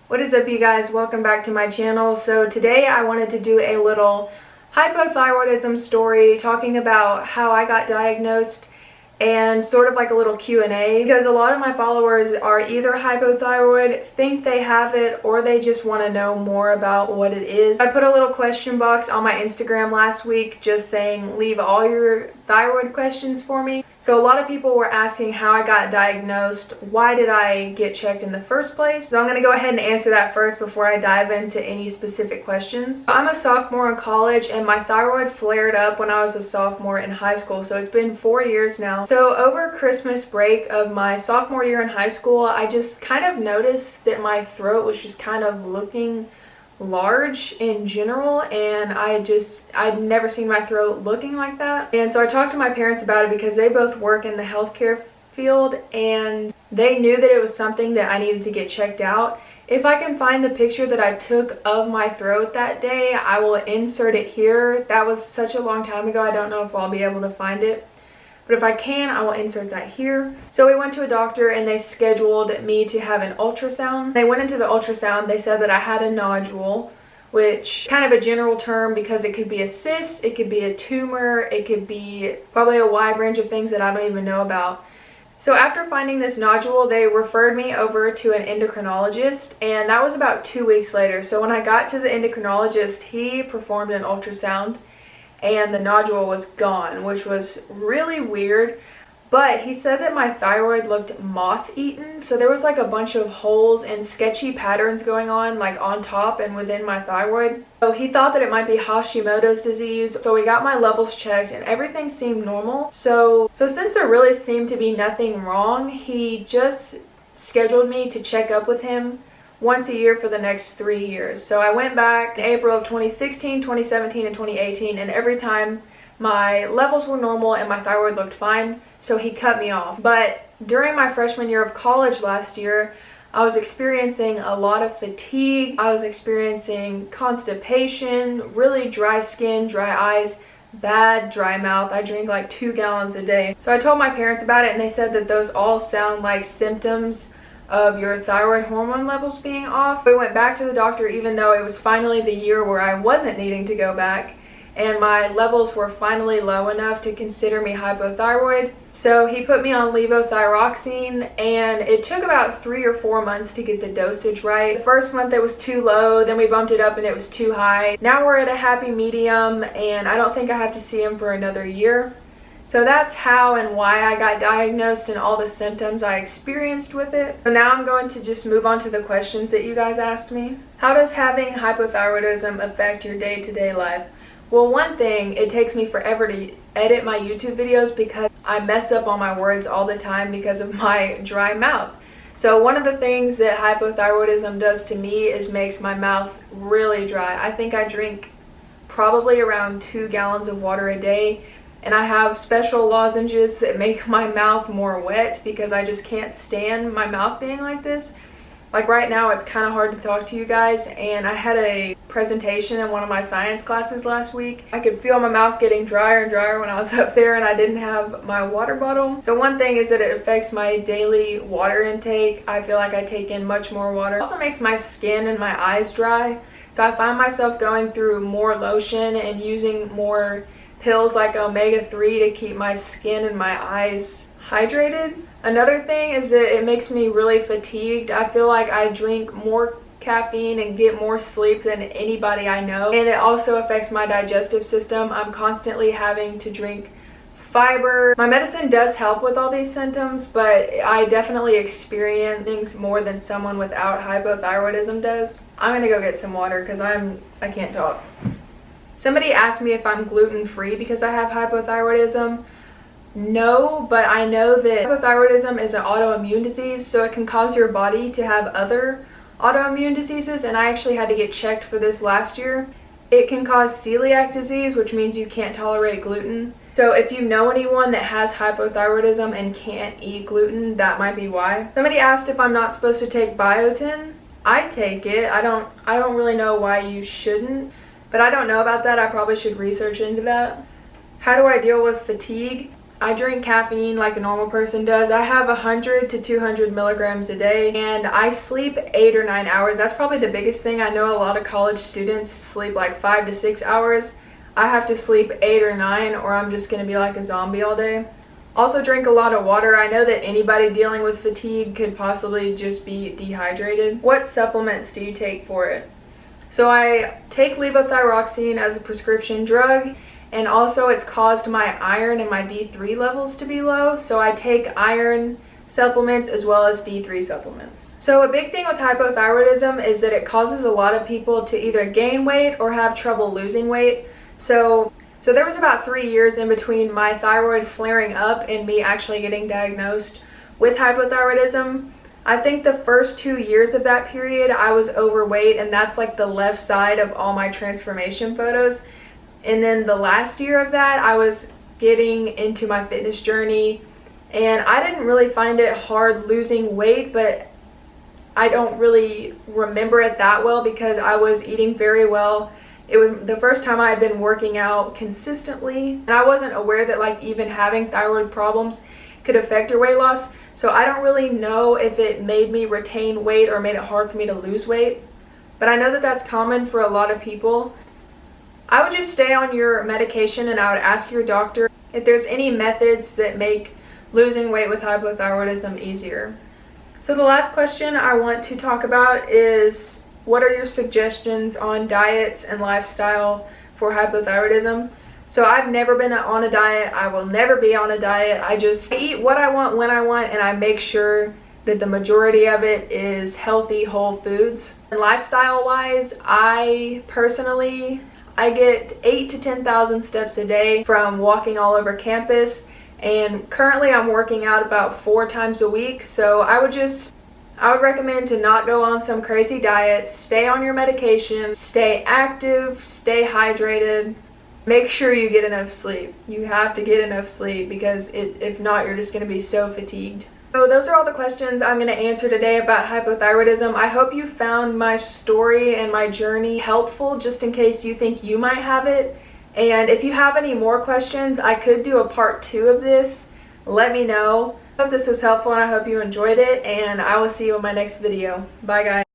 What is up, you guys? Welcome back to my channel. So today I wanted to do a little hypothyroidism story talking about how I got diagnosed and sort of like a little Q&A, because a lot of my followers are either hypothyroid, think they have it, or they just want to know more about what it is. I put a little question box on my Instagram last week just saying leave all your thyroid questions for me. So a lot of people were asking how I got diagnosed, why did I get checked in the first place? So I'm going to go ahead and answer that first before I dive into any specific questions. I'm a sophomore in college and my thyroid flared up when I was a sophomore in high school, so it's been 4 years now. So over Christmas break of my sophomore year in high school, I just kind of noticed that my throat was just kind of looking large in general, and I'd never seen my throat looking like that. And so I talked to my parents about it because they both work in the healthcare field and they knew that it was something that I needed to get checked out. If I can find the picture that I took of my throat that day, I will insert it here. That was such a long time ago, I don't know if I'll be able to find it. But if I can, I will insert that here. So we went to a doctor and they scheduled me to have an ultrasound. They went into the ultrasound, they said that I had a nodule, which is kind of a general term because it could be a cyst, it could be a tumor, it could be probably a wide range of things that I don't even know about. So after finding this nodule, they referred me over to an endocrinologist, and that was about 2 weeks later. So when I got to the endocrinologist, he performed an ultrasound and the nodule was gone, which was really weird. But he said that my thyroid looked moth-eaten, so there was like a bunch of holes and sketchy patterns going on like on top and within my thyroid. So he thought that it might be Hashimoto's disease. So we got my levels checked and everything seemed normal. So since there really seemed to be nothing wrong, he just scheduled me to check up with him once a year for the next 3 years. So I went back in April of 2016, 2017, and 2018, and every time my levels were normal and my thyroid looked fine, so he cut me off. But during my freshman year of college last year, I was experiencing a lot of fatigue. I was experiencing constipation, really dry skin, dry eyes, bad dry mouth. I drink like 2 gallons a day. So I told my parents about it and they said that those all sound like symptoms of your thyroid hormone levels being off. We went back to the doctor even though it was finally the year where I wasn't needing to go back and my levels were finally low enough to consider me hypothyroid. So he put me on levothyroxine and it took about 3 or 4 months to get the dosage right. The first month it was too low, then we bumped it up and it was too high. Now we're at a happy medium and I don't think I have to see him for another year. So that's how and why I got diagnosed and all the symptoms I experienced with it. So now I'm going to just move on to the questions that you guys asked me. How does having hypothyroidism affect your day-to-day life? Well, one thing, it takes me forever to edit my YouTube videos because I mess up on my words all the time because of my dry mouth. So one of the things that hypothyroidism does to me is makes my mouth really dry. I think I drink probably around 2 gallons of water a day. And I have special lozenges that make my mouth more wet because I just can't stand my mouth being like this. Like right now, it's kind of hard to talk to you guys, and I had a presentation in one of my science classes last week. I could feel my mouth getting drier and drier when I was up there and I didn't have my water bottle. So one thing is that it affects my daily water intake. I feel like I take in much more water. It also makes my skin and my eyes dry. So I find myself going through more lotion and using more pills like omega-3 to keep my skin and my eyes hydrated. Another thing is that it makes me really fatigued. I feel like I drink more caffeine and get more sleep than anybody I know. And it also affects my digestive system. I'm constantly having to drink fiber. My medicine does help with all these symptoms, but I definitely experience things more than someone without hypothyroidism does. I'm gonna go get some water because I can't talk. Somebody asked me if I'm gluten-free because I have hypothyroidism. No, but I know that hypothyroidism is an autoimmune disease, so it can cause your body to have other autoimmune diseases, and I actually had to get checked for this last year. It can cause celiac disease, which means you can't tolerate gluten. So if you know anyone that has hypothyroidism and can't eat gluten, that might be why. Somebody asked if I'm not supposed to take biotin. I take it. I don't really know why you shouldn't. But I don't know about that. I probably should research into that. How do I deal with fatigue? I drink caffeine like a normal person does. I have 100 to 200 milligrams a day, and I sleep 8 or 9 hours. That's probably the biggest thing. I know a lot of college students sleep like 5 to 6 hours. I have to sleep 8 or 9, or I'm just gonna be like a zombie all day. Also drink a lot of water. I know that anybody dealing with fatigue could possibly just be dehydrated. What supplements do you take for it? So I take levothyroxine as a prescription drug, and also it's caused my iron and my D3 levels to be low, so I take iron supplements as well as D3 supplements. So a big thing with hypothyroidism is that it causes a lot of people to either gain weight or have trouble losing weight. So there was about 3 years in between my thyroid flaring up and me actually getting diagnosed with hypothyroidism. I think the first 2 years of that period I was overweight, and that's like the left side of all my transformation photos. And then the last year of that I was getting into my fitness journey, and I didn't really find it hard losing weight, but I don't really remember it that well because I was eating very well. It was the first time I had been working out consistently, and I wasn't aware that like even having thyroid problems could affect your weight loss. So I don't really know if it made me retain weight or made it hard for me to lose weight, but I know that that's common for a lot of people. I would just stay on your medication, and I would ask your doctor if there's any methods that make losing weight with hypothyroidism easier. So the last question I want to talk about is, what are your suggestions on diets and lifestyle for hypothyroidism? So I've never been on a diet. I will never be on a diet. I just eat what I want when I want, and I make sure that the majority of it is healthy, whole foods. And lifestyle wise, I get 8 to 10,000 steps a day from walking all over campus, and currently I'm working out about 4 times a week. So I would recommend to not go on some crazy diets, stay on your medication, stay active, stay hydrated, make sure you get enough sleep. You have to get enough sleep because if not, you're just going to be so fatigued. So those are all the questions I'm going to answer today about hypothyroidism. I hope you found my story and my journey helpful, just in case you think you might have it. And if you have any more questions, I could do a part 2 of this. Let me know. I hope this was helpful, and I hope you enjoyed it, and I will see you in my next video. Bye guys.